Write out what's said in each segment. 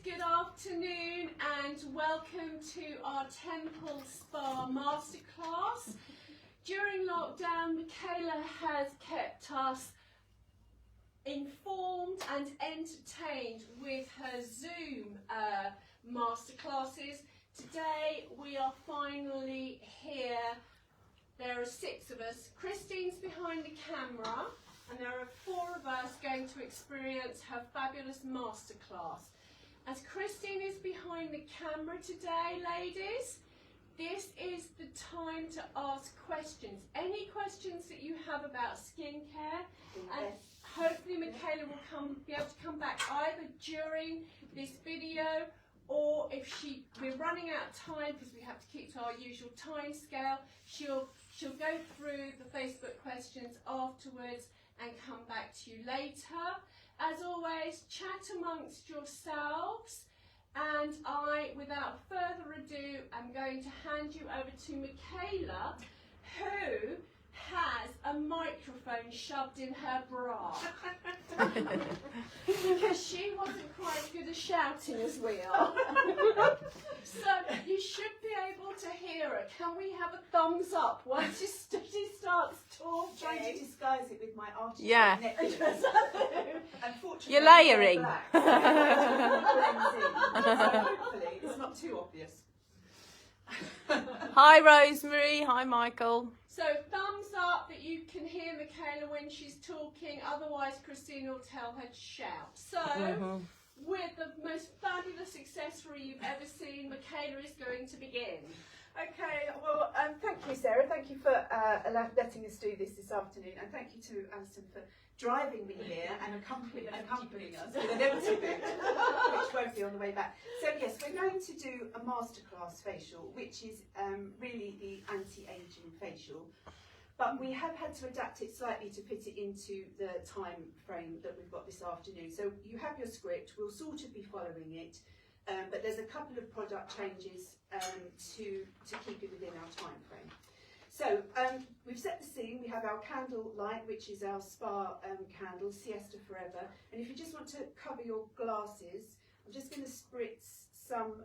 good afternoon and welcome to our Temple Spa Masterclass. During lockdown, Michaela has kept us informed and entertained with her Zoom masterclasses. Today we are finally here. There are 6 of us. Christine's behind the camera and there are 4 of us going to experience her fabulous masterclass. As Christine is behind the camera today, ladies, this is the time to ask questions. Any questions that you have about skincare, and hopefully Michaela will be able to come back either during this video, or if we're running out of time because we have to keep to our usual time scale, she'll go through the Facebook questions afterwards and come back to you later. As always, chat amongst yourselves, and I, without further ado, am going to hand you over to Michaela, who has a microphone shoved in her bra because she wasn't quite as good at shouting as we are. So you should be able to hear her. Can we have a thumbs up once she starts talking? Trying to disguise it with my artichoke necklace. Unfortunately, You're layering. So hopefully it's not too obvious. Hi Rosemary, hi Michael. So thumbs up that you can hear Michaela when she's talking, otherwise Christine will tell her to shout. So with the most fabulous accessory you've ever seen, Michaela is going to begin. Okay, well, thank you, Sarah. Thank you for letting us do this afternoon, and thank you to Alison for driving me here and accompanying us with an empty boot, which won't be on the way back. So yes, we're going to do a masterclass facial, which is really the anti-aging facial. But we have had to adapt it slightly to fit it into the time frame that we've got this afternoon. So you have your script, we'll sort of be following it, but there's a couple of product changes to keep it within our time frame. So we've set the scene. We have our candle light, which is our spa candle, Siesta Forever. And if you just want to cover your glasses, I'm just going to spritz some.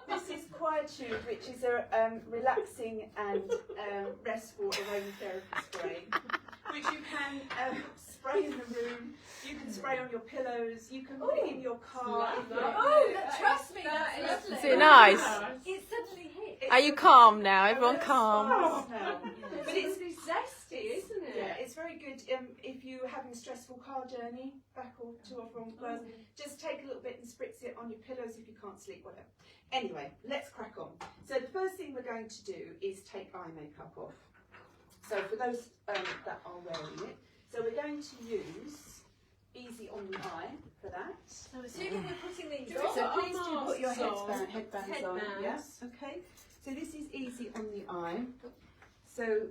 This is Quietude, which is a relaxing and restful aromatherapy spray, which you can spray in the room. You can spray on your pillows. You can put it in your car. Trust me, that is lovely. Is it nice? It suddenly hit. Are you calm now? Everyone calm? But it's zesty, isn't it? Yeah, it's very good if you're having a stressful car journey, back or to or from work. Just take a little bit and spritz it on your pillows if you can't sleep, whatever. Anyway, let's crack on. So the first thing we're going to do is take eye makeup off. So for those that are wearing it, so we're going to use Easy on the Eye for that. So assuming we're putting these on. So please do put your headbands on. Yes. Okay. So this is Easy on the Eye. So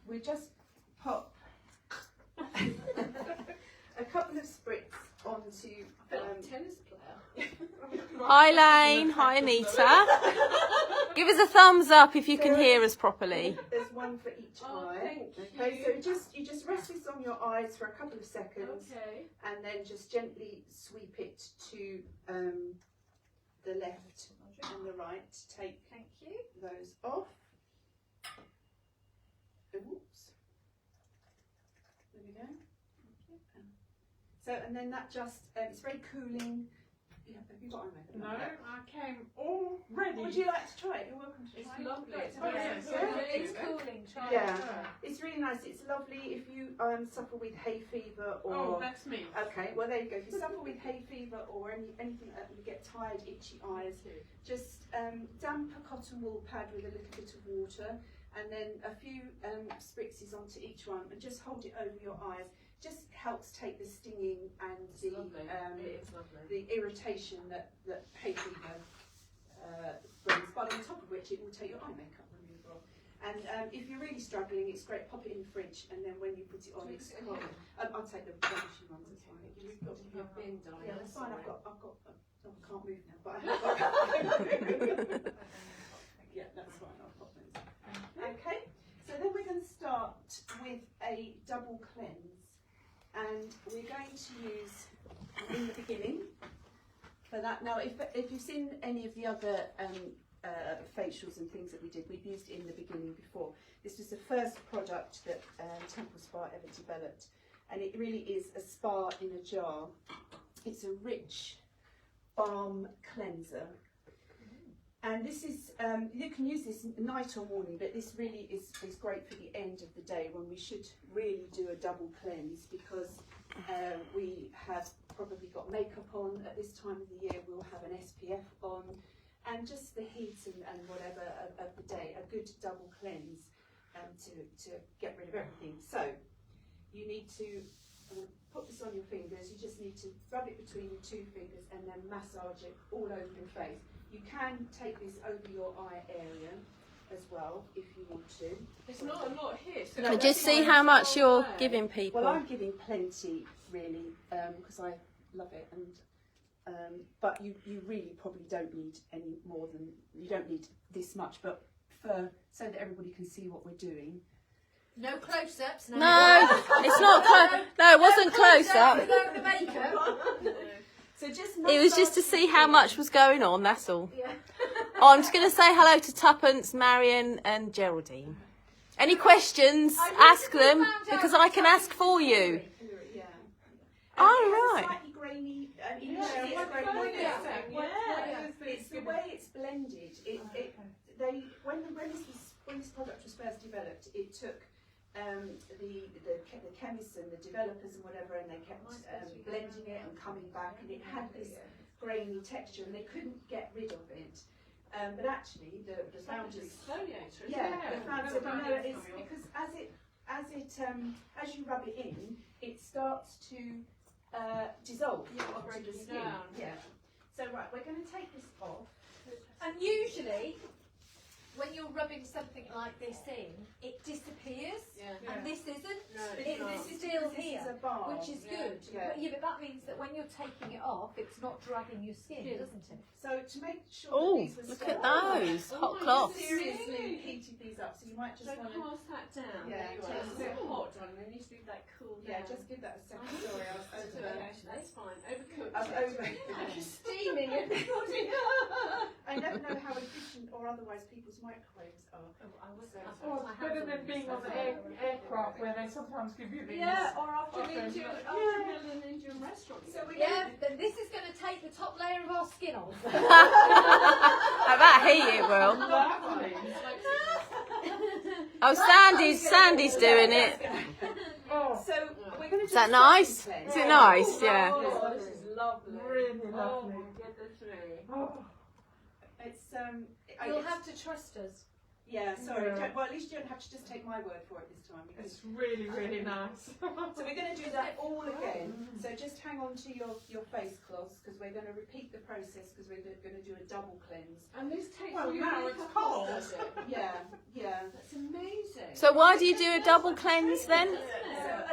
we just pop a couple of spritz onto tennis player. Hi Lane, hi Anita. Give us a thumbs up if you can hear us properly. There's one for each eye. Okay, so you just rest this on your eyes for a couple of seconds, and then just gently sweep it to the left and the right. Take those off. Oops. There we go. So, and then that just, it's very cooling. Yeah, have you got eye makeup? No, I came all ready. Would you like to try it? You're welcome to try it. It's lovely. It's cooling. Try it. It's really nice. It's lovely if you suffer with hay fever or... Oh, that's me. Okay, well there you go. If you suffer with hay fever or anything that you get tired, itchy eyes, just damp a cotton wool pad with a little bit of water, and then a few spritzes onto each one, and just hold it over your eyes. Just helps take the stinging and the irritation that hay fever brings. But on top of which, it will take your eye makeup removal. And if you're really struggling, it's great. Pop it in the fridge, and then when you put it on, it's cold. I'll take the machine ones. That's fine. You've got your bin, darling. Yeah, that's fine. I've got. I can't move now, but I have got. Yeah, that's fine. I'll pop those. Okay. going to use in the beginning for that. Now, if you've seen any of the other facials and things that we did, we've used it in the beginning before. This was the first product that Temple Spa ever developed, and it really is a spa in a jar. It's a rich balm cleanser, and this is you can use this night or morning, but this really is great for the end of the day when we should really do a double cleanse, because we have probably got makeup on at this time of the year. We'll have an SPF on, and just the heat and whatever of the day, a good double cleanse to get rid of everything. So you need to put this on your fingers. You just need to rub it between your two fingers and then massage it all over your face. You can take this over your eye area as well if you want to. There's not a lot here. So And just see how much you're giving people. Well, I'm giving plenty, really, because I love it, and but you really probably don't need any more than, you don't need this much, but so that everybody can see what we're doing. No close-ups. No, it's not close. No, it wasn't close up. Without the makeup. So just It was just to see how much was going on, that's all. Yeah. Oh, I'm just going to say hello to Tuppence, Marion and Geraldine. Any questions, ask them, because I can ask for you. Yeah. Oh, right. Slightly grainy. Initially it's grainy. It's the way it's blended. When this product was first developed, it took the chemists and the developers and whatever, and they kept blending it and coming back, and it had this grainy texture, and they couldn't get rid of it. But actually, the founders, Exfoliator. the founders said, no, it's because as you rub it in, it starts to dissolve onto the skin. down. Yeah. So right, we're going to take this off. And usually, when you're rubbing something like this in, it disappears, and this isn't. No, This is still here, This is a balm. which is good. Yeah. But that means that when you're taking it off, it's not dragging your skin, doesn't it? So to make sure Oh, that these were look at sterile, those Oh hot my cloths. seriously heated these up, so you might just So want to. pass that down. Yeah, Anyway, it's a bit hot, darling. They need to leave that cool down. Yeah, just give that a second. Sorry, I was That's fine. Overcooked. I'm it. over. Steaming everybody. I never know how efficient or otherwise people's microwaves are. Oh, it's better than being on the aircraft where they sometimes give you these. Or after an Indian restaurant. So we Then this is going to take the top layer of our skin off. At that heat it will. Oh, Sandy's doing it. Oh, So we're going to. Is that nice? Is it nice? Yeah. Oh, this is lovely. really lovely. Goodness me. Oh, It's You'll have to trust us. Yeah, sorry. Yeah. Well, at least you don't have to just take my word for it this time. it's really, really nice. So we're going to do that all again. So just hang on to your face cloths, because we're going to repeat the process, because we're going to do a double cleanse. And this takes Well, all now your it's makeup off, cold. does it? Yeah. That's amazing. So why do you do a double cleanse then? So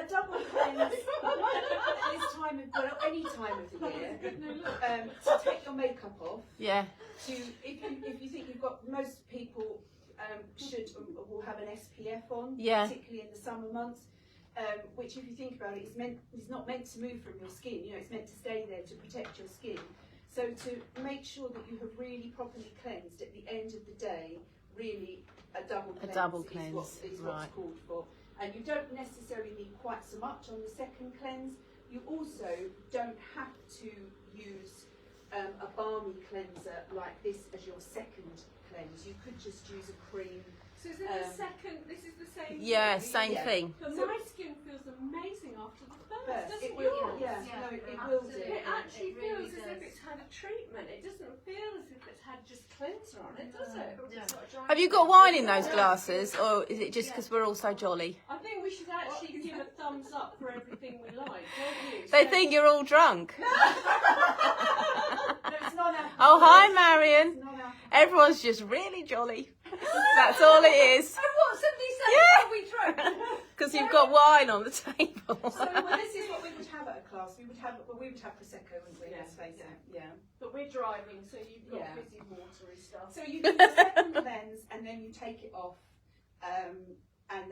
a double cleanse at this time of, well, any time of the year, to take your makeup off. Yeah. To if you think you've got, most people will have an SPF on, Yeah. particularly in the summer months. Which, if you think about it, is not meant to move from your skin. You know, it's meant to stay there to protect your skin. So to make sure that you have really properly cleansed at the end of the day, really a double cleanse is what's right. called for. And you don't necessarily need quite so much on the second cleanse. You also don't have to use a balmy cleanser like this as your second cleanse. You could just use a cream. So is it the second? This is the same. Yeah, thing? same Yeah. thing. But my skin feels amazing after the first, First, doesn't it will, yours? yeah, no, it will do. It actually It really feels as if does. it's had a treatment. It doesn't feel as if it's had just cleanser on it, does it? Or just got a dry Have you got wine in those glasses, or is it just because we're all so jolly? I think we should actually give a thumbs up for everything we like, don't you? They So- think you're all drunk. No, it's not alcohol. Oh, hi, Marion. It's not alcohol. Everyone's just really jolly. That's all it is. Oh, what? Somebody said Yeah. we drunk. Because you've got wine on the table. So well, this is what we would have at a class. We would have prosecco, wouldn't we? Let's face it. Yeah. But we're driving, so you've got Yeah. busy watery stuff. So you do the second cleanse, and then you take it off. And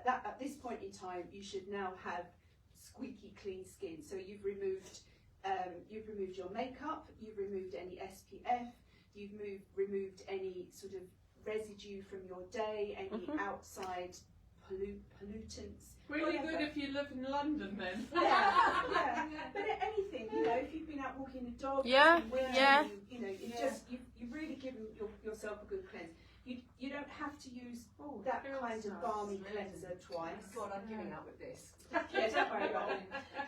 at this point in time, you should now have squeaky clean skin. So you've removed your makeup, you've removed any SPF, you've removed any sort of residue from your day, any outside pollutants. Really whatever. good if you live in London then. Yeah. But anything, you know, if you've been out walking the dog, you've really given yourself a good cleanse. You don't have to use that kind of balmy cleanser twice. God, I'm giving up with this. Yeah, don't worry about it.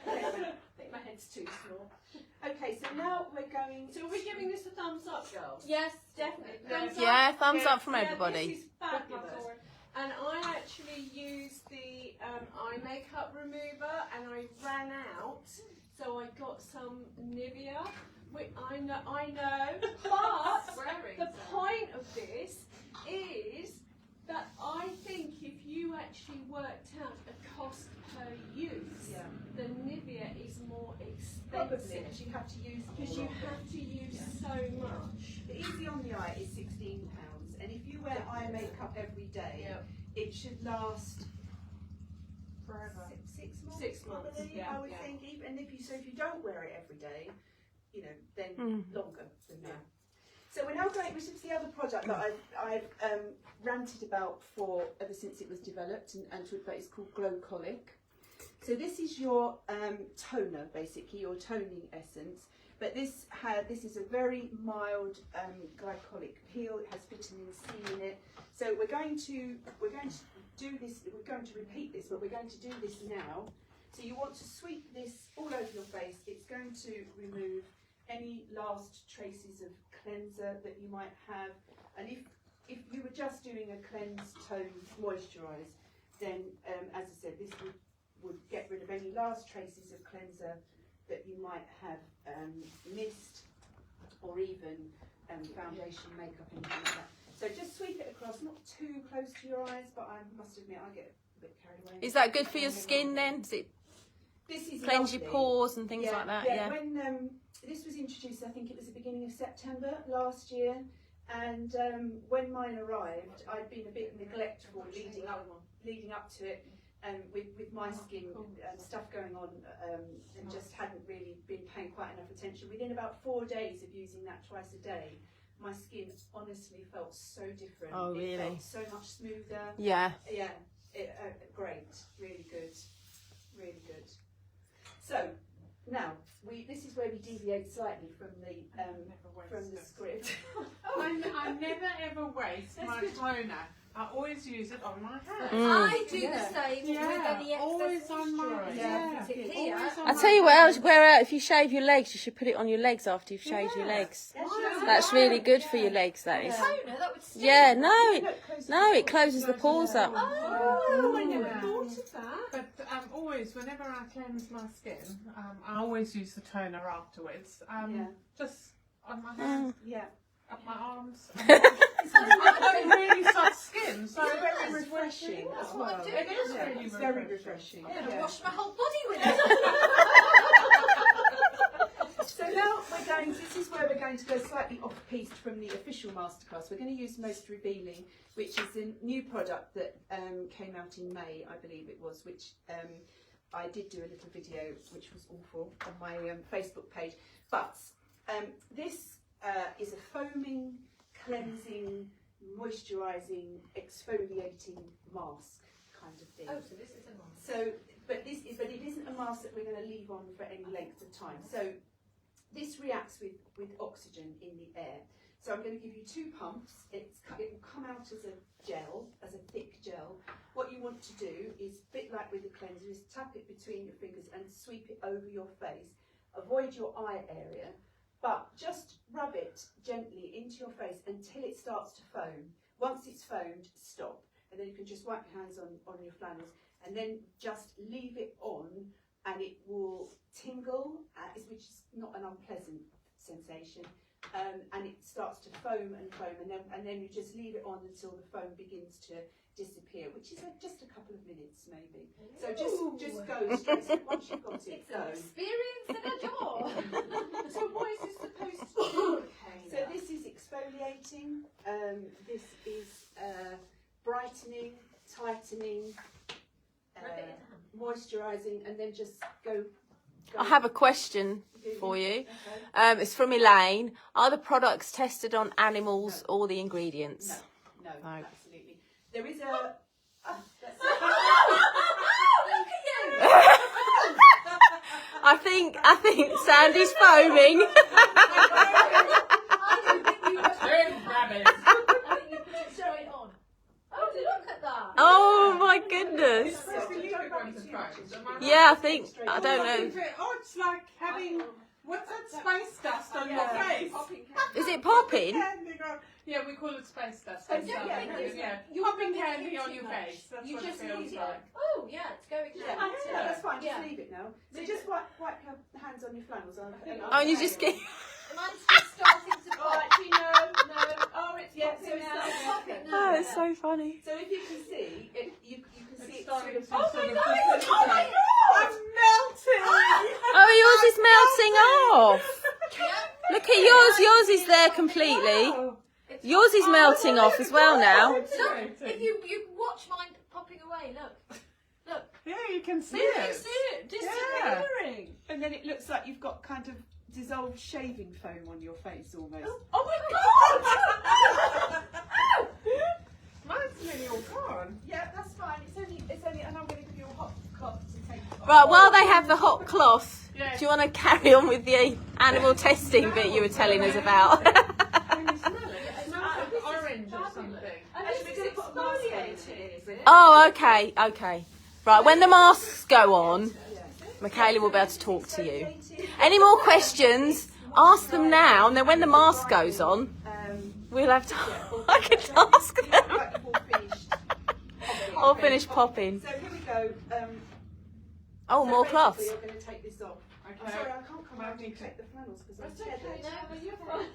I think my head's too small. Okay, so now we're going. So are we giving this a thumbs up, girls? Yes, definitely. Thumbs up? Yeah, thumbs up from Yeah, everybody. This is fabulous. And I actually used the eye makeup remover, and I ran out, so I got some Nivea. I know, but the point of this is that I think if you actually worked out a cost per use, the Nivea is more Probably, expensive because you have to use because you have to use so much. The Easy on the Eye is £16, and if you wear eye makeup every day, it should last Forever. 6 months. 6 months, Probably, yeah, I would think. Even if you don't wear it every day, you know, then longer than that. So we're now going, which is the other product that I've ranted about for ever since it was developed and talked about. It's called Glow Colic. So this is your toner, basically, your toning essence. But this is a very mild glycolic peel. It has vitamin C in it. So we're going to do this. We're going to repeat this, but we're going to do this now. So you want to sweep this all over your face. It's going to remove any last traces of cleanser that you might have. And if you were just doing a cleanse, tone, moisturise, then as I said, this would get rid of any last traces of cleanser that you might have missed, or even foundation, makeup, anything like that. So just sweep it across, not too close to your eyes, but I must admit I get a bit carried away. Is that good for your skin then? Does it This is cleanse lovely. your pores and things like that? Yeah. When this was introduced, I think it was the beginning of September last year, and when mine arrived, I'd been a bit neglectful leading up to it. With my skin and stuff going on, and just hadn't really been paying quite enough attention. Within about 4 days of using that twice a day, my skin honestly felt so different. Oh, really? It felt so much smoother. Yeah. Yeah, great, really good, really good. So now this is where we deviate slightly from the script. I never ever waste my toner. I always use it on my hands. I do the same with any excess always on my moisturiser. Here. I'll tell you what else, if you shave your legs, you should put it on your legs after you've shaved your legs. That's really good for your legs, that is. Toner, that would sting. Yeah, no, it closes the pores up. Oh, I never thought of that. But always, whenever I cleanse my skin, I always use the toner afterwards. Just on my hands, up my arms. I've got really soft skin, so It's very refreshing as well. It is really It's very refreshing. I'm going to wash my whole body with it. So now this is where we're going to go slightly off-piste from the official masterclass. We're going to use Most Revealing, which is a new product that came out in May, I believe it was, which I did do a little video, which was awful, on my Facebook page. But this is a foaming, cleansing, moisturising, exfoliating mask kind of thing. Oh, so this is a mask. But it isn't a mask that we're going to leave on for any length of time. So this reacts with oxygen in the air. So I'm going to give you 2 pumps. It will come out as a gel, as a thick gel. What you want to do is, a bit like with the cleanser, is tap it between your fingers and sweep it over your face. Avoid your eye area, but just rub it gently into your face until it starts to foam. Once it's foamed, stop. And then you can just wipe your hands on your flannels, and then just leave it on, and it will tingle, which is not an unpleasant sensation. And it starts to foam, and then you just leave it on until the foam begins to disappear, which is just a couple of minutes maybe. So just go straight. Once you've got it, It's go. an experience and a job. So what is this supposed to do? So this is exfoliating. This is brightening, tightening. Rub it in the hand. moisturising, and then just go. I have a question for you. Okay. It's from Elaine. Are the products tested on animals or the ingredients? No, No. absolutely. There is a. I think Sandy's foaming. I don't think you must I think you put it straight on. Oh, look at that. Oh my goodness. Yeah, I don't know. Oh, it's like having, what's that space dust on your face? Is it popping? Candy on- Yeah, we call it space dust. Oh, Yeah, You're popping rubbing candy it on too your much. face. That's You what just it feels need it. like. Oh, yeah, it's going Yeah, down. that's fine. Just Yeah. leave it now. So just wipe your hands on your flannels. Oh, and you just get. Mine's just starting to Oh, pop. actually, no. Oh, it's Yeah, popping so it's now. not popping now. Oh, it's so funny. So if you can see, you can see It's it starting to sort of. sort of God! I'm melting! Oh, yours is melting off. Look at yours. Yours is there completely. Oh, Yours is melting off as well now. Look, if you watch mine popping away, look. Look. yeah, you can see You can it. see it disappearing. And then it looks like you've got kind of dissolved shaving foam on your face almost. Oh my God! Mine's nearly all gone. Yeah, that's fine. It's only, and I'm going to give you a hot cloth to take it off. Right, while they have the hot cloth, Yeah. do you want to carry on with the animal testing bit you were telling us about? When you smell it, it smells like orange or something. And this is exfoliating, is it? Oh, okay. Right, when the masks go on, Michaela will be able to talk to you. Any more questions? Ask them now, and then when the mask goes on, we'll have time. I can ask them. I'll finish popping. So here we go. Oh, So more basically cloths. You're going to take this off. I'm Okay. sorry, I can't come out and take the flannels because I'm That's okay. tethered. No, well, you're fine.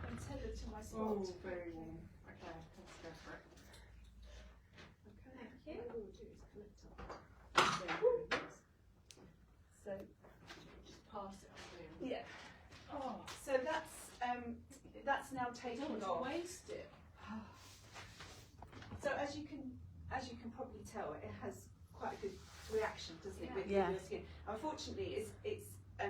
I'm tethered to my spot. Oh, very warm. Okay, let's go for it. Okay. What we'll do is collect up. So Just pass it on. yeah. Oh, so that's now taken Don't off. want to waste it. So as you can probably tell, it has quite a good reaction, doesn't it, with Yeah. your skin? Unfortunately, it's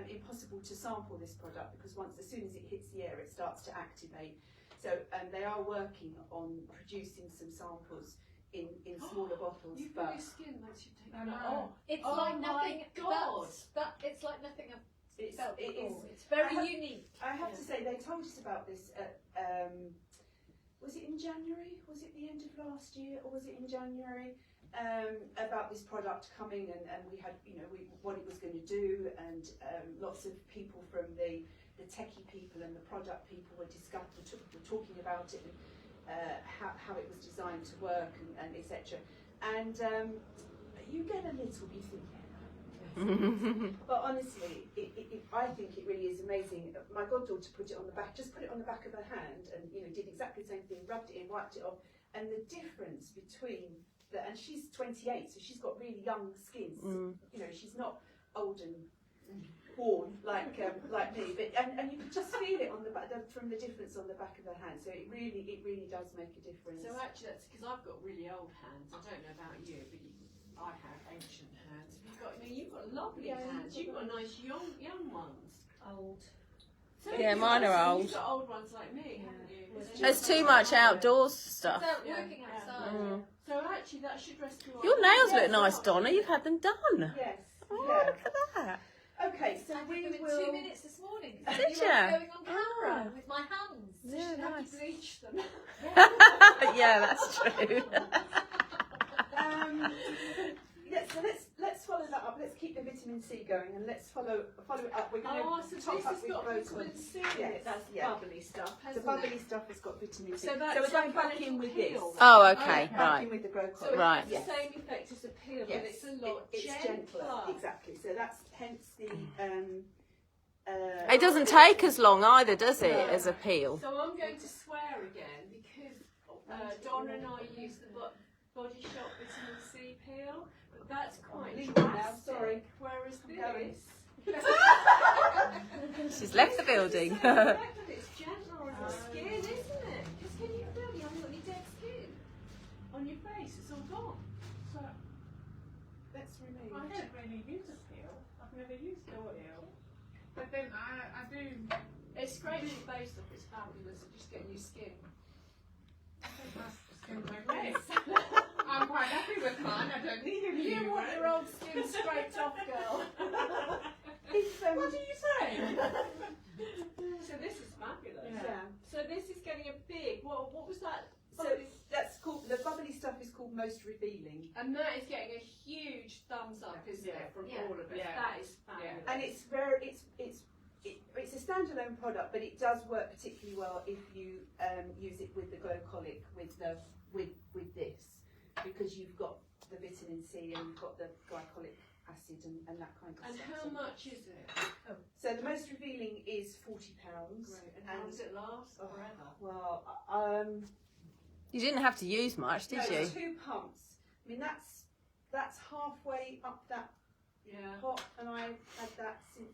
impossible to sample this product because as soon as it hits the air, it starts to activate. So they are working on producing some samples in smaller bottles, You feel but your skin makes you take I that know. off. It's Oh like my nothing. God. It's like nothing I've it's, felt it is. before. It's very I have- unique. I have to say, they told us about this at, was it in January? Was it the end of last year, or was it in January? About this product coming, and we had, what it was going to do, and lots of people from the techie people and the product people were talking about it, and how it was designed to work, and etc. And you get a little bit thinking. But honestly, I think it really is amazing. My goddaughter put it on the back of her hand, and did exactly the same thing, rubbed it in, wiped it off, and the difference between and she's 28, so she's got really young skin. She's not old and worn like me, but and you can just feel it on the back from the difference on the back of her hand. So it really does make a difference. So actually, that's because I've got really old hands. I don't know about you, but I have ancient hands. You've got lovely hands. You've got nice young ones. Old. So Yeah, mine are old. You've got old ones like me, haven't you? There's too much outdoors stuff. Without working outside. So actually, that should rescue. Your nails look nice, Donna. You've had them done. Yes. Oh, Yeah. look at that. Okay, so I we did them in will. 2 minutes this morning. Did You ya? were going on camera Oh. with my hands. Yeah, Have to nice. bleach them. Yeah, that's true. Yeah, so let's follow that up. Let's keep the vitamin C going, and let's follow it up. We're going Oh, so to top this up has with got rose vitamin oil. C in Yes, it. That's yeah. bubbly stuff, The hasn't bubbly it? stuff has got vitamin C. So that's we're going like back a in with little this. peel. Oh, okay, Back right. in with the grow So coil. it Right. has the Yes. same effect as a peel, Yes, but it's a lot it's gentler. Exactly. So that's hence the. It doesn't take as long either, does it, No. as a peel? So I'm going to swear again because Donna and I use the Body Shop vitamin C peel, but that's quite Leave it now, drastic. sorry. Whereas going. this, She's left the building. it's gentler on your skin, isn't it? Because can you feel you haven't got any dead skin on your face? It's all gone. So really use a peel. I've never used oil. But then I do. It scrapes your face off, it's fabulous, it just getting your skin. I think my skin's okay. I'm quite happy with mine. I don't need a new You want one. your old skin scraped off, girl. What do you say? So this is fabulous. Yeah. So this is getting a big, what was that? So that's called, the bubbly stuff is called Most Revealing. And that is getting a huge thumbs up, isn't it, from all of us? Yeah. That is fabulous. And it's it's a standalone product, but it does work particularly well if you use it with the Glow Colic with this, because you've got the vitamin C and you've got the glycolic acid and that kind of And stuff. how much is it? So the Most Revealing is £40. Great. And how does it last forever? Well, You didn't have to use much, did no, you? it's 2 pumps. I mean that's halfway up that pot, and I've had that since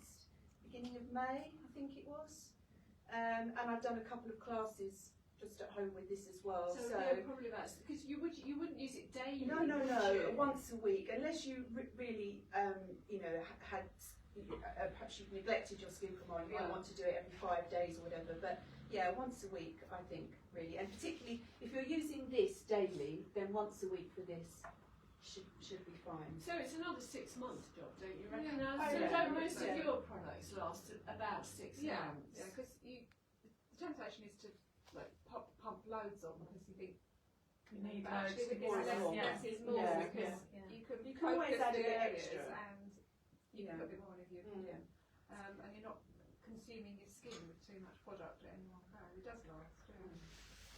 beginning of May, I think it was. And I've done a couple of classes just at home with this as well. So yeah, probably about, because you wouldn't use it daily. No, would you? once a week, unless you really, had perhaps you've neglected your skin from oil. You don't want to do it every 5 days or whatever. But yeah, once a week, I think really, and particularly if you're using this daily, then once a week for this should be fine. So it's another 6 month job, don't you reckon? Yeah. So Yeah. don't most of Yeah. your products last about 6 months? Yeah, because the temptation is to like pump loads on because you think you need But loads actually to with more this and less more. less is more, Yeah. because Yeah. you can always focus add a the bit areas extra. and you can put a bit more in if you and you're not consuming your skin with too much product at any one go. It does last.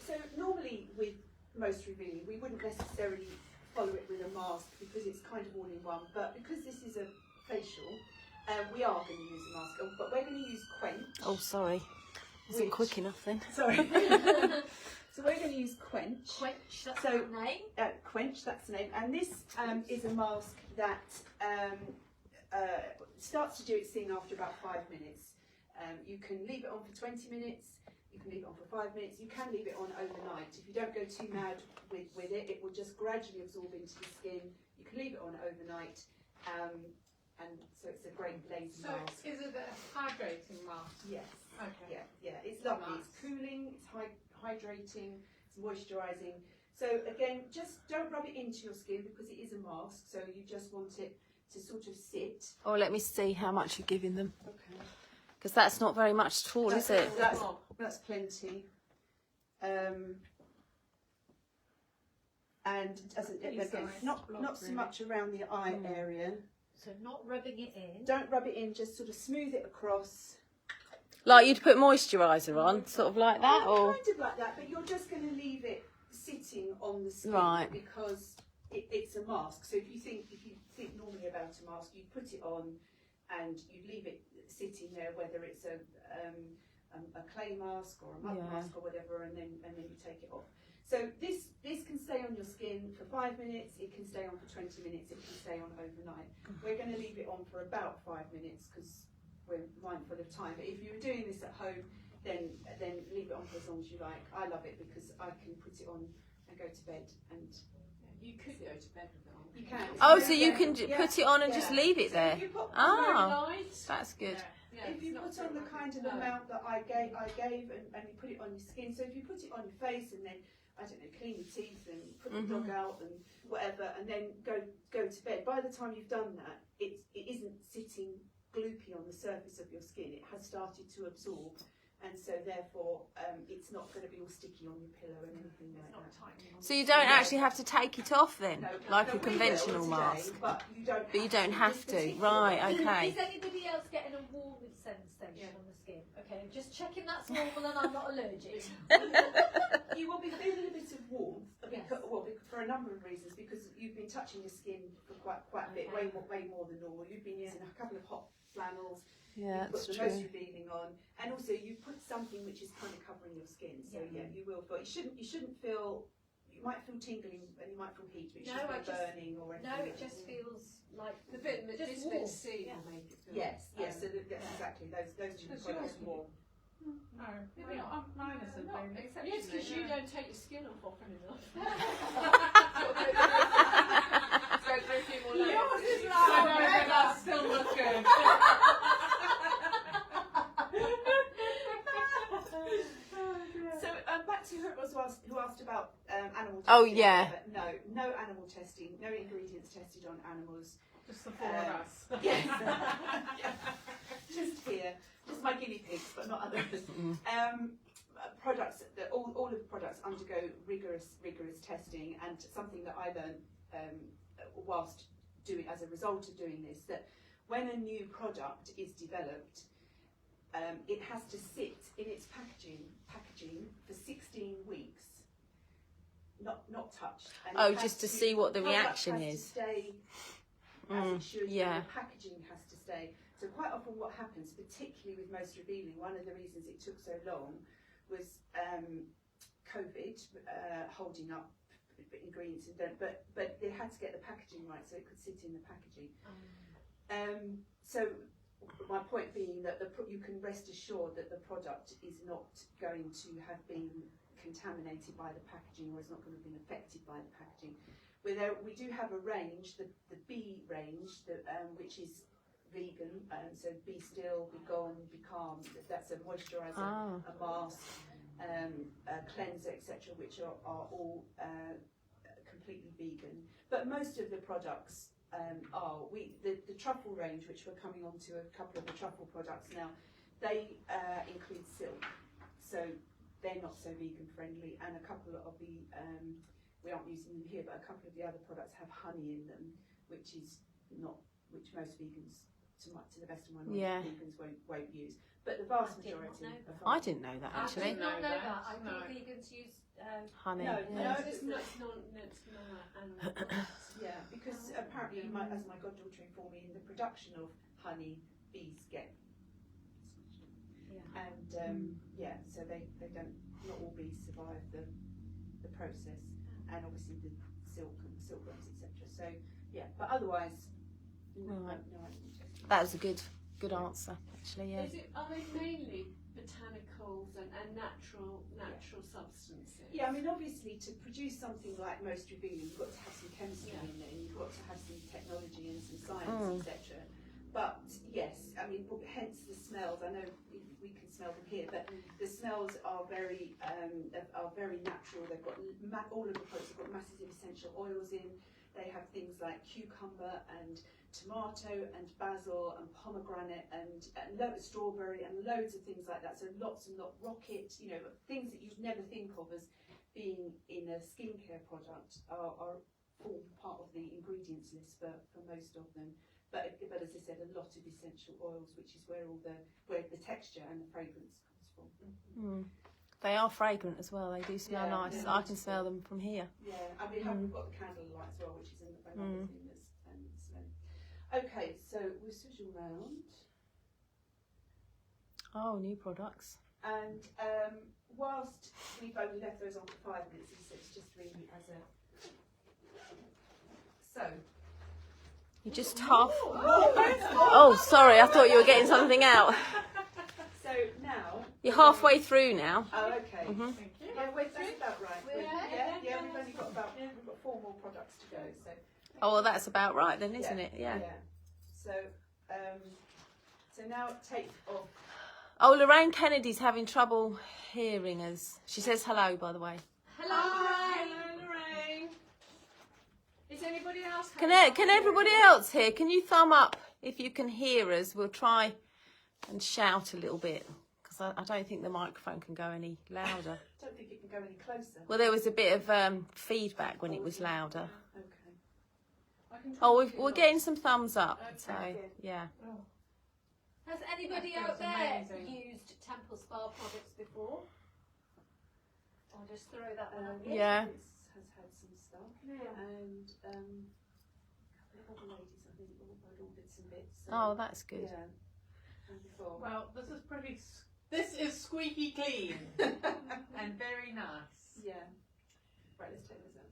So normally with Most Revealing, we wouldn't necessarily follow it with a mask because it's kind of all in one. But because this is a facial, we are going to use a mask. But we're going to use Quench. Oh, sorry. Wasn't quick enough then. Sorry. So we're going to use Quench. Quench, that's So- the name. Quench, that's the name. And this is a mask that starts to do its thing after about 5 minutes. You can leave it on for 20 minutes. You can leave it on for 5 minutes. You can leave it on overnight. If you don't go too mad with it, it will just gradually absorb into the skin. You can leave it on overnight. And so it's a great lazy So mask. is it a hydrating mask? Yes. Okay. Yeah. It's lovely. It's cooling, it's hydrating, it's moisturising. So again, just don't rub it into your skin because it is a mask. So you just want it to sort of sit. Oh, let me see how much you're giving them. Okay. Because that's not very much at all, is it? That's plenty. And as again, not so much around the eye area. So not rubbing it in. Don't rub it in. Just sort of smooth it across. Like you'd put moisturiser on, sort of like that, or Kind of like that, but you're just going to leave it sitting on the skin because it's a mask. So if you think normally about a mask, you put it on and you leave it sitting there, whether it's a clay mask or a mud mask or whatever, and then you take it off. So this can stay on your skin for 5 minutes. It can stay on for 20 minutes. It can stay on overnight. We're going to leave it on for about 5 minutes because we're mindful of time. But if you were doing this at home, then leave it on for as long as you like. I love it because I can put it on and go to bed. And you could go to bed with it on. you can. oh, so you can put it on and just leave it there. If you put That's good. if you put on the kind of amount that I gave and you put it on your skin, so if you put it on your face and then, I don't know, clean your teeth and put the dog out and whatever, and then go to bed, by the time you've done that, it isn't sitting gloopy on the surface of your skin. It has started to absorb, and so therefore it's not going to be all sticky on your pillow and anything like that. So you don't actually have to take it off then, No, like no, a we will conventional today, mask. But you don't have this to. particular Right, one. okay. Is anybody else getting a warming sensation on the skin? Okay, just checking that's normal and I'm not allergic. You will be feeling a bit of warmth, Yes. for a number of reasons, because you've been touching your skin for quite a bit, way more than normal. You've been using a couple of hot flannels, Yeah, you've put that's the true. Most Revealing on, and also you put something which is kind of covering your skin. So you will feel. You shouldn't feel. You might feel tingling and you might feel heat, but you shouldn't feel burning or anything. No, it just feels like The vitamin Just vitamin warm. C Yeah. will make it feel. Yes. So that's exactly those two Because products. yours warm. No, mine isn't very Yes, because you don't take your skin off often enough. Yours is like back to who asked about animal testing. Oh, yeah. No animal testing, no ingredients tested on animals. Just the four of us. Yes. Just here. Just my guinea pigs, but not others. Products, all of the products undergo rigorous testing, and something that I learned whilst doing, as a result of doing this, that when a new product is developed, it has to sit in its packaging for 16 weeks, not touched. And just to see what the reaction is. To stay as it should, yeah. and the packaging has to stay. So quite often what happens, particularly with Most Revealing, one of the reasons it took so long was COVID holding up ingredients, but they had to get the packaging right so it could sit in the packaging. So my point being that you can rest assured that the product is not going to have been contaminated by the packaging, or is not going to have been affected by the packaging. We do have a range, the B range, which is vegan, so Be Still, Be Gone, Be Calm. That's a moisturizer, a mask, a cleanser, etc., which are all completely vegan. But most of the products are. The truffle range, which we're coming on to a couple of the truffle products now, they include silk, so they're not so vegan friendly, and a couple of the we aren't using them here, but a couple of the other products have honey in them, which most vegans, to the best of my knowledge, vegans won't use. But the vast majority. I didn't know that actually. I did not know that. I thought vegans use honey. No, it's not animal products. Yeah, because apparently, as my goddaughter informed me, in the production of honey, bees get. Yeah. And so they don't. Not all bees survive the process, and obviously the silkworms, etc. So yeah, but otherwise, no. That was a good answer, actually. Yeah. Are they mainly botanicals and natural substances? Yeah, I mean, obviously, to produce something like Most Revealing, you've got to have some chemistry in there, and you've got to have some technology and some science, etc. But yes, I mean, hence the smells. I know we can smell them here, but the smells are very natural. They've got all of the products have got masses of essential oils in. They have things like cucumber and tomato and basil and pomegranate and strawberry and loads of things like that. So lots and lots, rocket, things that you'd never think of as being in a skincare product are form part of the ingredients list for most of them. But as I said, a lot of essential oils, which is where the texture and the fragrance comes from. They are fragrant as well. They do smell nice. I can smell them from here. Yeah, and we've got the candle light as well, which is another thing that's smelling. Okay, so we'll switch around. Oh, new products. And whilst we've only left those on for 5 minutes, it's just really as a. So. You just half. Oh, sorry. I thought you were getting something out. So now. You're halfway through now. Oh, okay. Thank you. Yeah, that's about right. We've only got we've got 4 more products to go. So. Oh, well, that's about right then, isn't it? Yeah. So, so now take off. Oh, Lorraine Kennedy's having trouble hearing us. She says hello, by the way. Hello, Lorraine. Is anybody else? Can everybody else hear? Can you thumb up if you can hear us? We'll try and shout a little bit, because I don't think the microphone can go any louder. I don't think it can go any closer. Well, there was a bit of feedback when it was louder. Okay. Oh, we're getting some thumbs up. So yeah. Has anybody out there used Temple Spa products before? I'll just throw that one on. Yeah. Has had some stuff, and a couple of other ladies, I think, all bits and bits. So, Oh, that's good. Yeah. And before. Well, this is squeaky clean and very nice. Yeah. Right, let's take this out.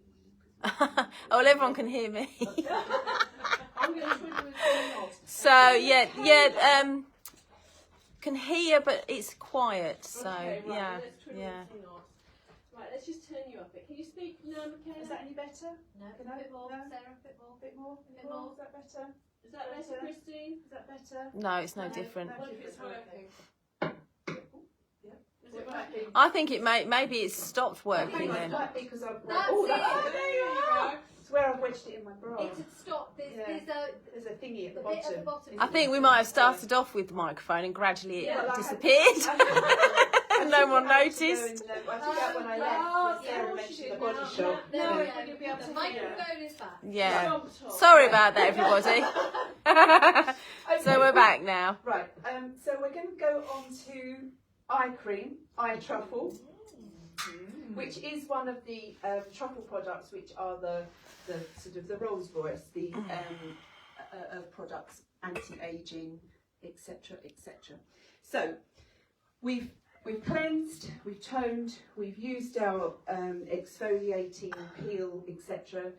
Oh, well, everyone can hear me. I'm going to twiddle with the knobs. So can hear, but it's quiet. So Okay, right, yeah, let's twiddle with the knobs. Right, let's just turn you up a bit. Can you speak now, Michaela? Is that any better? No, No, a bit more. no. Sarah, a bit more. A bit more? Bit more. Is that better? Is that better, Christine? Is that better? No, it's no different. What if it's working? It might be. I think maybe it's stopped I working think it then. might be because I've. That's Oh, it. There you go. It's where I've wedged it in my bra. It's a stop. There's Yeah. There's a thingy at the the bit bottom. at the bottom. I think we might have started off with the microphone and gradually it Yeah, well, I had- disappeared. I No took one it out to noticed. go and, I took it out when I left. Oh, when Sarah yeah, mentioned she the did. body Now- shop. now- There we Yeah. go. You'll be able The to microphone is back. Yeah. Stomped on. Sorry about that, everybody. So Okay. we're back now. Right. So we're going to go on to eye cream, eye truffle, which is one of the truffle products, which are the sort of the Rolls Royce, the products, anti-aging, etc., etc. So we've cleansed, we've toned, we've used our exfoliating peel, etc.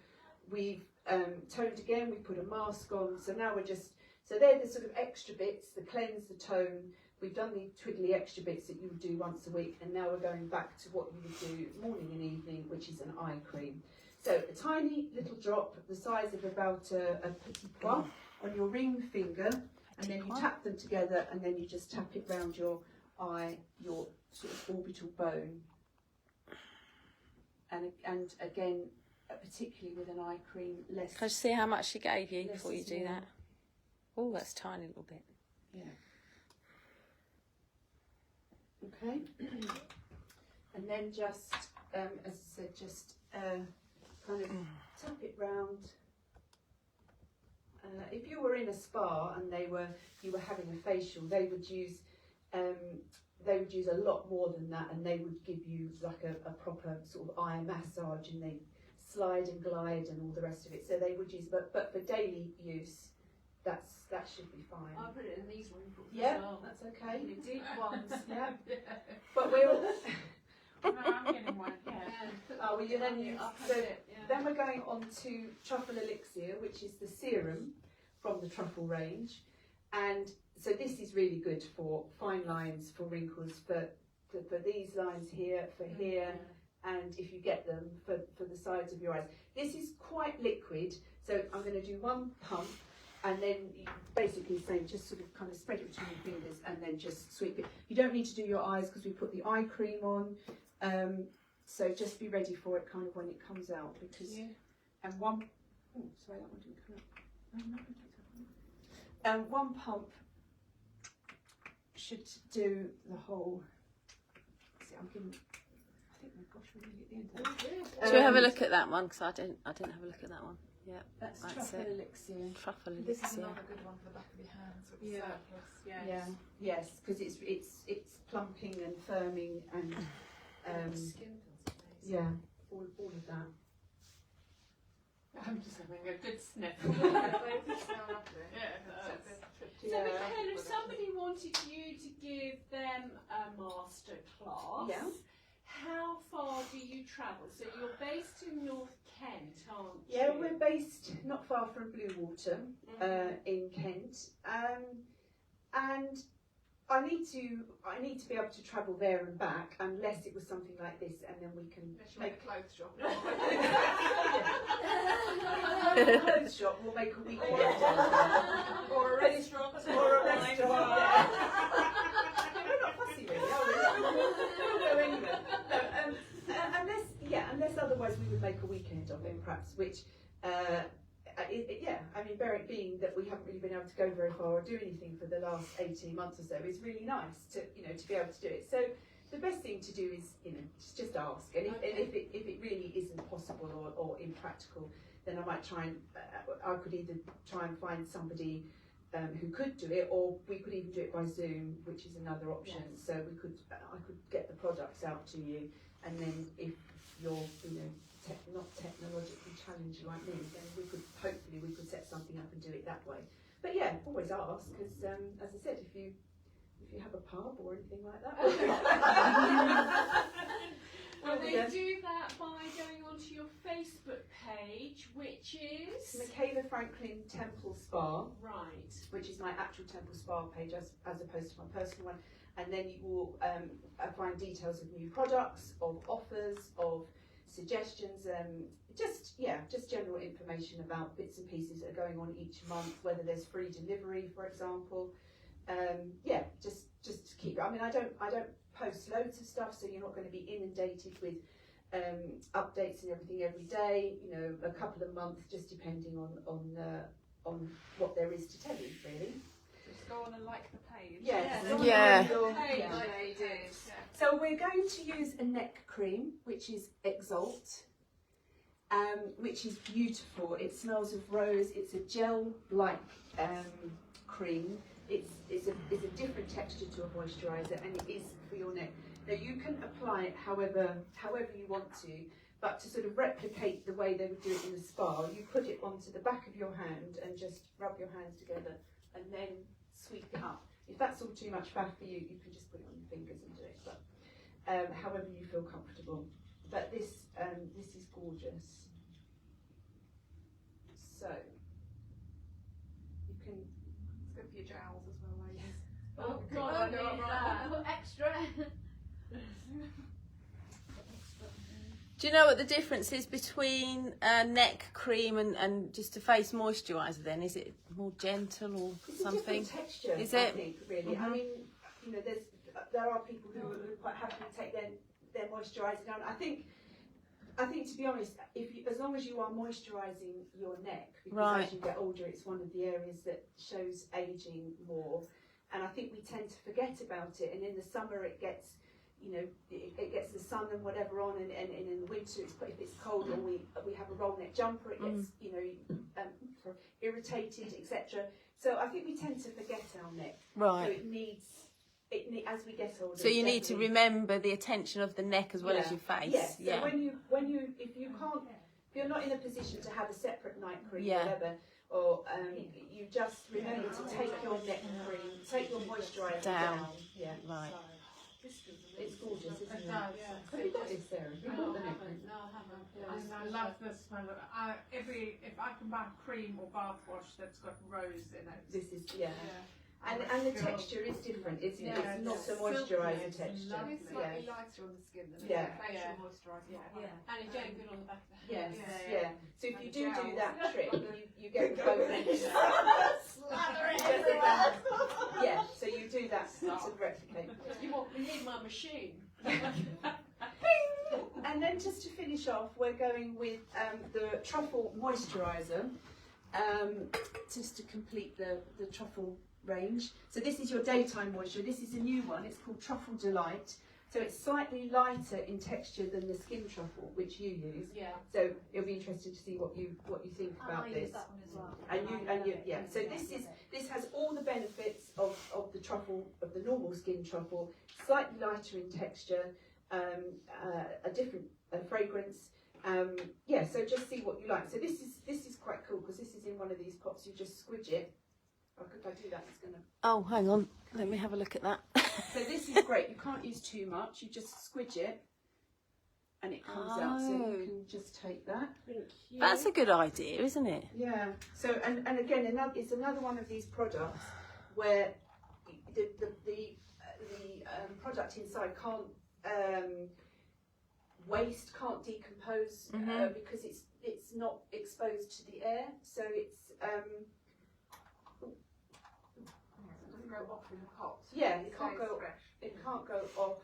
We've toned again, we put a mask on, so now so they're the sort of extra bits, the cleanse, the tone. We've done the twiddly extra bits that you would do once a week, and now we're going back to what you would do morning and evening, which is an eye cream. So a tiny little drop, the size of about a petit pois, on your ring finger, and then you tap them together, and then you just tap it round your eye, your sort of orbital bone. And again, particularly with an eye cream, less. Can I just see how much she gave you Less before you is do more. that? Oh, that's a tiny little bit. Yeah. Okay. And then just, as I said, just kind of tap it round. If you were in a spa and you were having a facial, they would use a lot more than that, and they would give you like a proper sort of eye massage, and they slide and glide and all the rest of it. So they would use, but for daily use, that should be fine. I'll put it in these wrinkles Yeah, as well. that's okay. The deep ones. Yeah, but we're all. No, I'm getting one. Yeah. Oh, well, you then use, I'll so put it, yeah. then we're going on to Truffle Elixir, which is the serum from the Truffle range, and so this is really good for fine lines, for wrinkles, for these lines here, for here, and if you get them for the sides of your eyes. This is quite liquid, so I'm going to do one pump, and then basically saying just sort of kind of spread it between your fingers and then just sweep it. You don't need to do your eyes because we put the eye cream on, so just be ready for it kind of when it comes out, because and one oh sorry, that one didn't come up. One pump should do the whole. See, I think my gosh, we're really at the end. Shall we have a look at that one? Because I didn't have a look at that one. Yeah, That's that's Truffle it. Elixir. Truffle This is Elixir. another good one for the back of your hands with Yeah. surplus. Yes. Yeah, yes, because it's plumping and firming and Skin feels amazing. yeah, all of that. I'm just having a good sniff. So Michaela, if somebody wanted you to give them a master class, Yeah. how far do you travel? So you're based in North Kent, aren't you? Yeah, we're based not far from Bluewater in Kent, and I need to be able to travel there and back, unless it was something like this, and then we can Make a clothes shop. a clothes shop. We'll make a weekend Or a restaurant. or a restaurant. Yeah. We're not fussy really, are we? We'll go anywhere. No, unless otherwise we would make a weekend of it, perhaps, which. I mean, being that we haven't really been able to go very far or do anything for the last 18 months or so, is really nice to be able to do it. So the best thing to do is just ask, and if it really isn't possible or impractical, then I might I could either try and find somebody who could do it, or we could even do it by Zoom, which is another option. Yes. So I could get the products out to you, and then if you're not technologically challenged like me, then we could set something up and do it that way. But yeah, always ask, because as I said, if you have a pub or anything like that. Well, they do that by going onto your Facebook page, which is Michaela Franklin Temple Spa, right. which is my actual Temple Spa page as opposed to my personal one, and then you will find details of new products, of offers, of suggestions, just general information about bits and pieces that are going on each month, whether there's free delivery, for example, yeah, just to keep. I mean, I don't post loads of stuff, so you're not going to be inundated with updates and everything every day. You know, a couple of months, just depending on what there is to tell you, really. Just go on and like the page. Yes. Yeah. So we're going to use a neck cream, which is Exalt, which is beautiful. It smells of rose. It's a gel-like cream. It's a different texture to a moisturiser, and it is for your neck. Now you can apply it however you want to, but to sort of replicate the way they would do it in the spa, you put it onto the back of your hand and just rub your hands together and then sweep it up. If that's all too much faff for you, you can just put it on your fingers and do it, but however you feel comfortable. But this is gorgeous. So you can. It's good for your jowls as well, ladies. Oh, God, oh, extra. Do you know what the difference is between a neck cream and just a face moisturiser then? Is it more gentle or It's something? a different texture, Is I it? think, really. I mean, you know, there are people who are quite happy to take their moisturiser down. I think to be honest, as long as you are moisturising your neck, because as you get older, it's one of the areas that shows ageing more. And I think we tend to forget about it. And in the summer, it gets, you know, it gets the sun and whatever on, and in the winter, if it's cold or we have a roll neck jumper, it gets, you know, irritated, etc. So I think we tend to forget our neck. Right. So it needs, as we get older. So you need to remember the attention of the neck as well as your face. Yes. Yeah. So if you're not in a position to have a separate night cream, Yeah. whatever, or you just remember to take your neck cream, take your moisturiser down. Yeah. Right. It's gorgeous, isn't it? Yeah. Have you got this, Sarah? Have you got the neck cream? And I love the smell of it. If I can buy cream or bath wash that's got rose in it. This is, yeah. And the texture is different, isn't it? It's not a moisturiser texture. Lovely. Yeah. Slightly lighter on the skin than Yeah. a facial moisturiser. And it's very good on the back of the Yes, hand. yeah. So if you do that trick, you get the both ends. Slather it everywhere. Yeah, so you do that to replicate. You need my machine. And then just to finish off, we're going with the Truffle Moisturizer, just to complete the truffle range. So this is your daytime moisture. This is a new one. It's called Truffle Delight. So it's slightly lighter in texture than the skin truffle, which you use. Yeah. So it'll be interesting to see what you think about I this. use that one as well. And you, yeah. So this has all the benefits of the truffle, of the normal skin truffle. Slightly lighter in texture, a different fragrance. Yeah. So just see what you like. So this is quite cool because this is in one of these pots. You just squidge it. If I do that, it's gonna. Oh, hang on. Let me have a look at that. So this is great. You can't use too much. You just squidge it, and it comes out. So you can just take that. That's a good idea, isn't it? Yeah. So and again, it's another one of these products where the product inside can't waste, can't decompose because it's not exposed to the air. So it's It doesn't go off in the pot. yeah, it can't Stays go. fresh. It can't go off.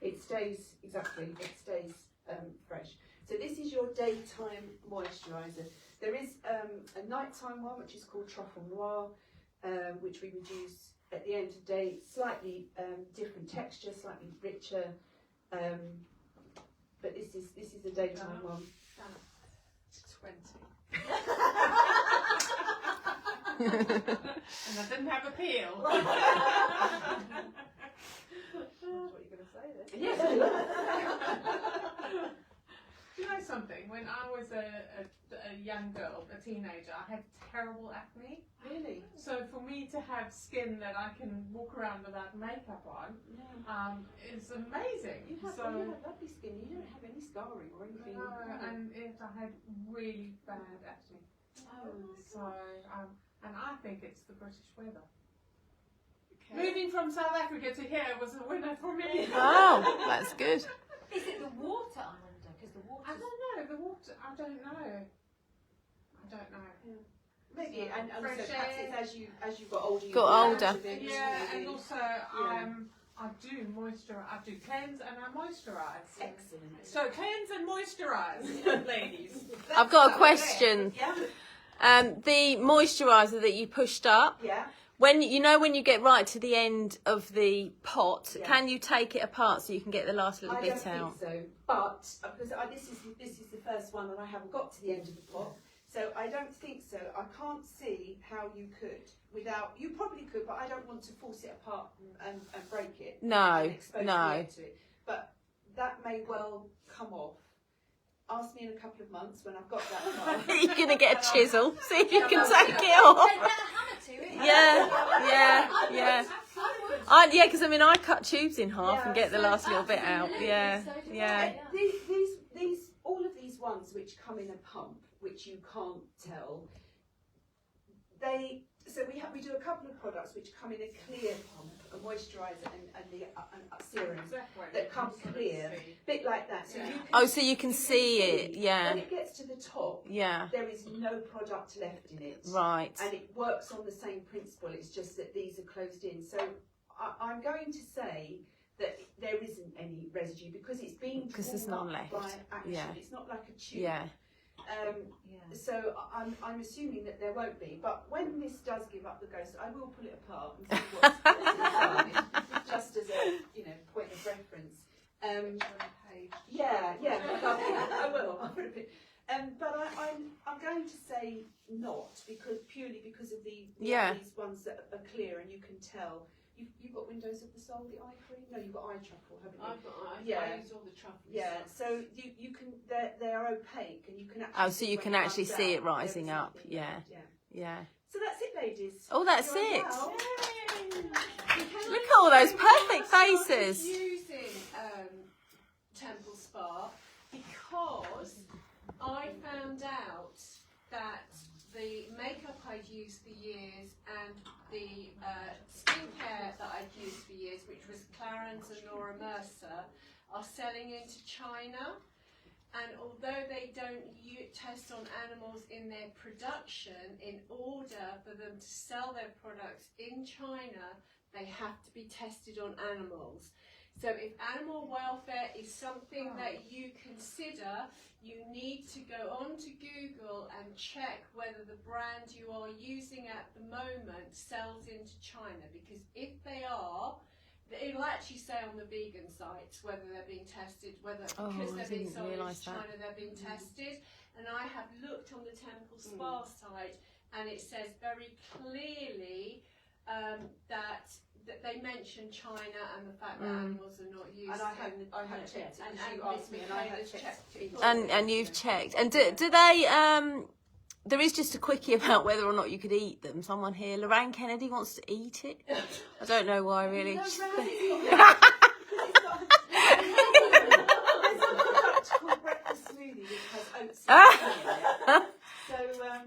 It stays fresh. So this is your daytime moisturiser. There is a nighttime one which is called Truffle Noir, which we would use at the end of the day. Slightly different texture, slightly richer. But this is the daytime one. 20. And I didn't have a peel. That's what you're going to say then. Yes. Do you know something? When I was a young girl, a teenager, I had terrible acne. Really? So for me to have skin that I can walk around without makeup on, is amazing. You have lovely skin. You don't have any scarring or anything. No, and I had really bad acne. So, and I think it's the British weather. Okay. Moving from South Africa to here was a winner for me. Oh, that's good. Is it the water, I wonder? Because the water. I don't know, the water, I don't know. Maybe, and also fresh perhaps air. it's as you got older. Got older. Yeah, and also Yeah. I do moisturize. I do cleanse and I moisturize. Excellent. So cleanse and moisturize, ladies. I've got a question. Yeah. The moisturiser that you pushed up, Yeah. when you get right to the end of the pot, Yeah. can you take it apart so you can get the last little I bit don't out? think so, but because this is the first one and I haven't got to the end of the pot, so I don't think so. I can't see how you could without. You probably could, but I don't want to force it apart and break it. No, and expose no. the end to it. But that may well come off. Ask me in a couple of months when I've got that far. You're going to get a chisel, see if you can take it off. Yeah. Yeah, because I cut tubes in half and get the last little bit out. Yeah. These all of these ones which come in a pump, which you can't tell. We do a couple of products which come in a clear pump, a moisturiser and the serum that come clear, bit like that. So you can, So you can see it. Yeah. When it gets to the top, Yeah. there is no product left in it. Right. And it works on the same principle. It's just that these are closed in. So I'm going to say that there isn't any residue because it's being Because there's torn none up left. by action. Yeah. It's not like a tube. Yeah. So I'm assuming that there won't be. But when this does give up the ghost, I will pull it apart and see what's inside, just as a point of reference. Yeah, I will. I'll put a bit. But I'm going to say not purely because of these ones that are clear and you can tell. You've got Windows of the Soul, the eye cream? No, you've got eye truffle, haven't you? I use all the truffles. Yeah, so you can, they are opaque and you can actually So you can actually see it rising up. Yeah. So that's it, ladies. Oh, that's You're it. well. Look at all those perfect faces. Using Temple Spa because I found out that the makeup I'd used for years and the skincare that I'd used for years, which was Clarins and Laura Mercer, are selling into China. And although they don't test on animals in their production, in order for them to sell their products in China, they have to be tested on animals. So if animal welfare is something that you consider, you need to go onto Google and check whether the brand you are using at the moment sells into China, because if they are, it'll actually say on the vegan sites whether they're being tested, because they're being sold into China, they're being tested. And I have looked on the Temple Spa site and it says very clearly that they mention China and the fact that animals are not used. And I have checked it, because you asked me and I have checked it. And you've checked. And do they? There is just a quickie about whether or not you could eat them. Someone here, Lorraine Kennedy, wants to eat it. I don't know why, really. There's a product called breakfast smoothie which has oats in it. So,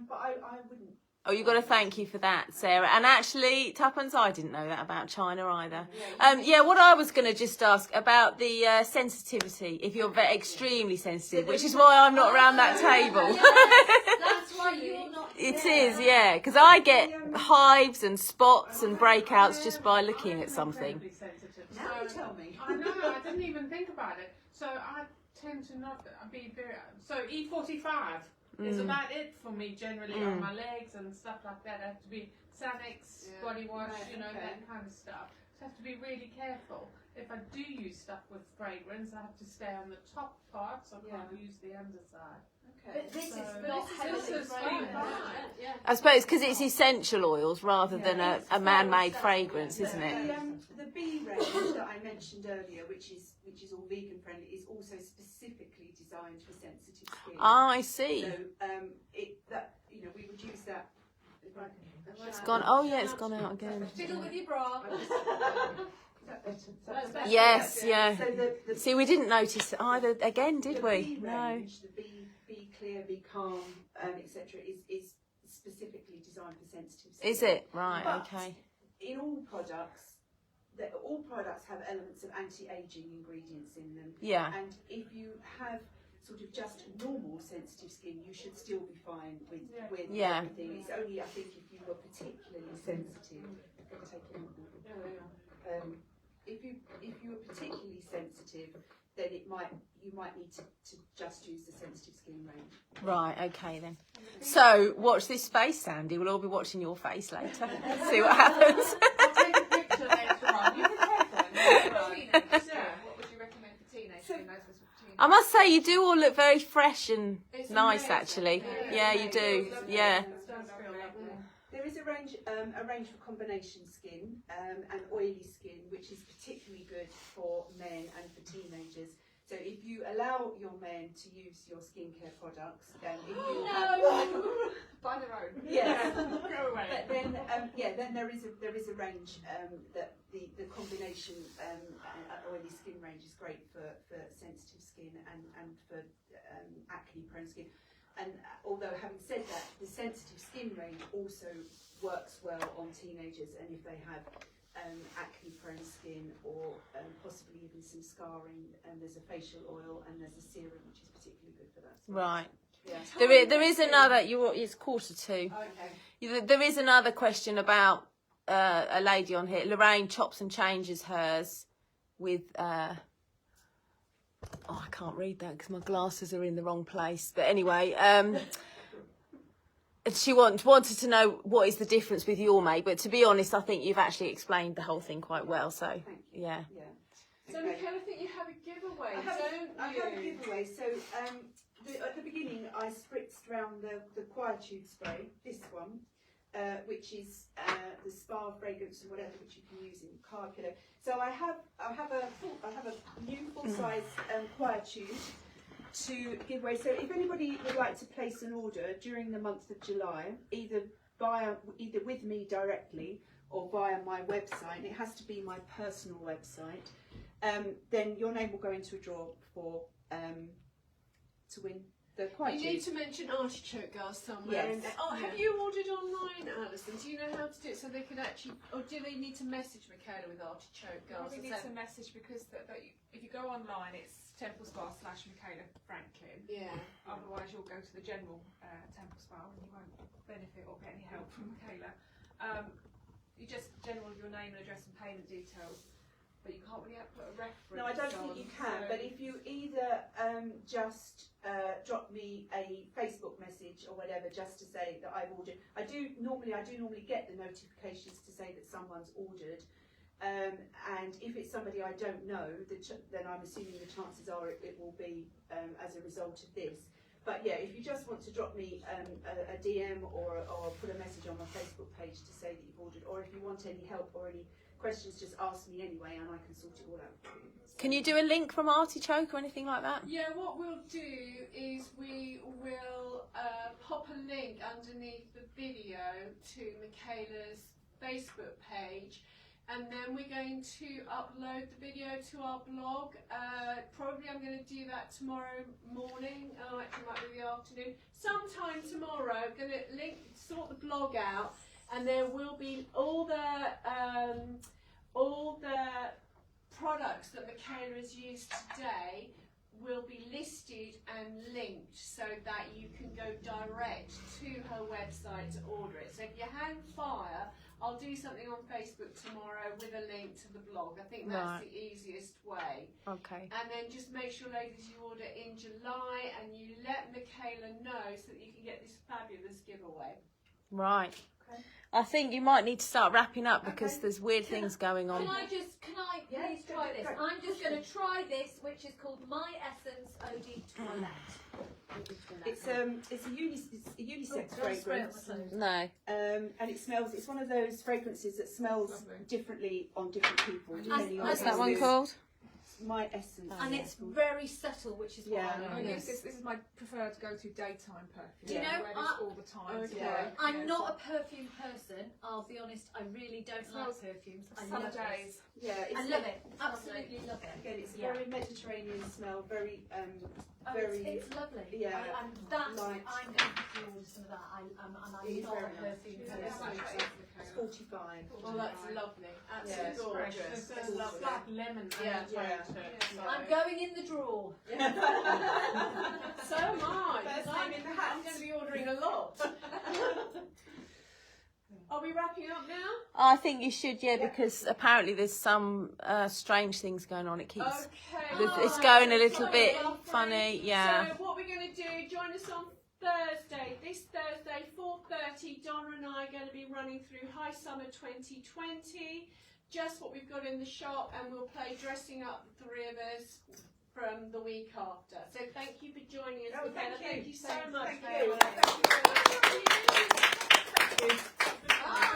but I wouldn't. Oh, you've got to thank you for that, Sarah. And actually, Tuppence, I didn't know that about China either. What I was going to just ask about the sensitivity, if you're extremely sensitive, which is why I'm not around that table. That's why you're not. It is, yeah, because I get hives and spots and breakouts just by looking at something. Incredibly sensitive. Now you tell me. I know, I didn't even think about it. So I tend to not be very. So E45 is about it for me generally on my legs and stuff like that. I have to be Sanex, body wash, that kind of stuff. So I have to be really careful. If I do use stuff with fragrance, I have to stay on the top part, so I can't use the underside. But this is So- not This is heavily fine. I suppose because it's essential oils rather than a man-made fragrance, isn't it? The bee range that I mentioned earlier, which is all vegan friendly, is also specifically designed for sensitive skin. I see. So we would use that. It's gone. Oh yeah, it's gone out again. Fiddle with your bra. Yes, yeah. So the See, we didn't notice either again, did the we? bee No. range, the be clear, be calm, etc., is specifically designed for sensitive skin. Is it? Right, But okay. in all products all products have elements of anti-aging ingredients in them. Yeah. And if you have sort of just normal sensitive skin, you should still be fine with Yeah. everything. It's only, I think, if you were particularly sensitive, if you were particularly sensitive, then you might need to just use the sensitive skin range. Right, okay then. So, watch this space, Sandy. We'll all be watching your face later. See what happens. I'll take a picture later on. You can take one. What would you recommend for teenagers? I must say, you do all look very fresh and It's nice, amazing. actually. Yeah. Yeah, you do. Yeah. There is a range for combination skin and oily skin, which is particularly good for men and for teenagers. So if you allow your men to use your skincare products, then if you By their own. yes, Go away. but then then there is a range that the combination oily skin range is great for sensitive skin and for acne prone skin. And although having said that, the sensitive skin range also works well on teenagers, and if they have acne prone skin or possibly even some scarring, and there's a facial oil and there's a serum which is particularly good for that. Right. Yeah. There is another. It's 1:45. Okay. There is another question about a lady on here. Lorraine chops and changes hers with. I can't read that because my glasses are in the wrong place. But anyway, she wanted to know what is the difference with your make. But to be honest, I think you've actually explained the whole thing quite well. So Thank you. yeah. Yeah. So, Okay. Michaela, I think you have a giveaway, I have a don't you? giveaway. So at the beginning, I spritzed around the Quietude spray, this one, which is the spa fragrance and whatever, which you can use in car killer. So I have a new full size Quietude to give away. So if anybody would like to place an order during the month of July, either with me directly or via my website, and it has to be my personal website, then your name will go into a draw for to win the Quietude. You need to mention Artichoke Girl somewhere. Yes. In there. Oh, have you ordered online, Alison? Do you know how to do it so they can actually, or do they need to message Michaela with Artichoke Girl? Probably need to message because if you go online, it's Temple Spa / Michaela Franklin. Yeah. Otherwise, you'll go to the general Temple Spa and you won't benefit or get any help from Michaela. You just general your name and address and payment details, but you can't really put a reference. No, I don't on, think you can. so- But if you either just drop me a Facebook message or whatever, just to say that I've ordered. I do normally get the notifications to say that someone's ordered. And if it's somebody I don't know, then I'm assuming the chances are it will be as a result of this. But yeah, if you just want to drop me a DM or put a message on my Facebook page to say that you've ordered, or if you want any help or any questions, just ask me anyway and I can sort it all out for you. Can you do a link from Artichoke or anything like that? Yeah, what we'll do is we will pop a link underneath the video to Michaela's Facebook page, and then we're going to upload the video to our blog. Probably I'm going to do that tomorrow morning. Oh, actually it might be the afternoon. Sometime tomorrow I'm going to sort the blog out, and there will be all the products that Michaela has used today will be listed and linked so that you can go direct to her website to order it. So if you hang fire, I'll do something on Facebook tomorrow with a link to the blog. I think that's the easiest way. Okay. And then just make sure, ladies, you order in July and you let Michaela know so that you can get this fabulous giveaway. Right. Okay. I think you might need to start wrapping up because there's weird things going on. Can I please try this? I'm just going to try this, which is called My Essence Eau de Toilette. It's a unisex fragrance. No. And it smells. It's one of those fragrances that smells differently on different people. What's that one called? My Essence. And it's very subtle, which is what I like. This is my preferred go-to daytime perfume. Do you know, I wear this all the time. Okay. Yeah. I'm not a perfume person, I'll be honest, I really don't like perfumes. I Summer love days. this. Yeah, I love it, absolutely love it. Again, it's a very Mediterranean smell, very It's lovely. Yeah, I'm going light. to do some of that. I'm not a perfume person. It's 45. Well, that's lovely. Absolutely Yeah, gorgeous. There's a flat lemon Yeah. tone to it. So- I'm going in the drawer. a lot. Are we wrapping up now? I think you should, yeah, because apparently there's some strange things going on. It keeps, it's going a little bit funny, yeah. So what we're going to do, join us on Thursday, this Thursday, 4:30. Donna and I are going to be running through High Summer 2020, just what we've got in the shop, and we'll play Dressing Up, the three of us, from the week after. So thank you for joining us, Michaela. Thank you so much. Thank you. Thank you. Thank you. Bye.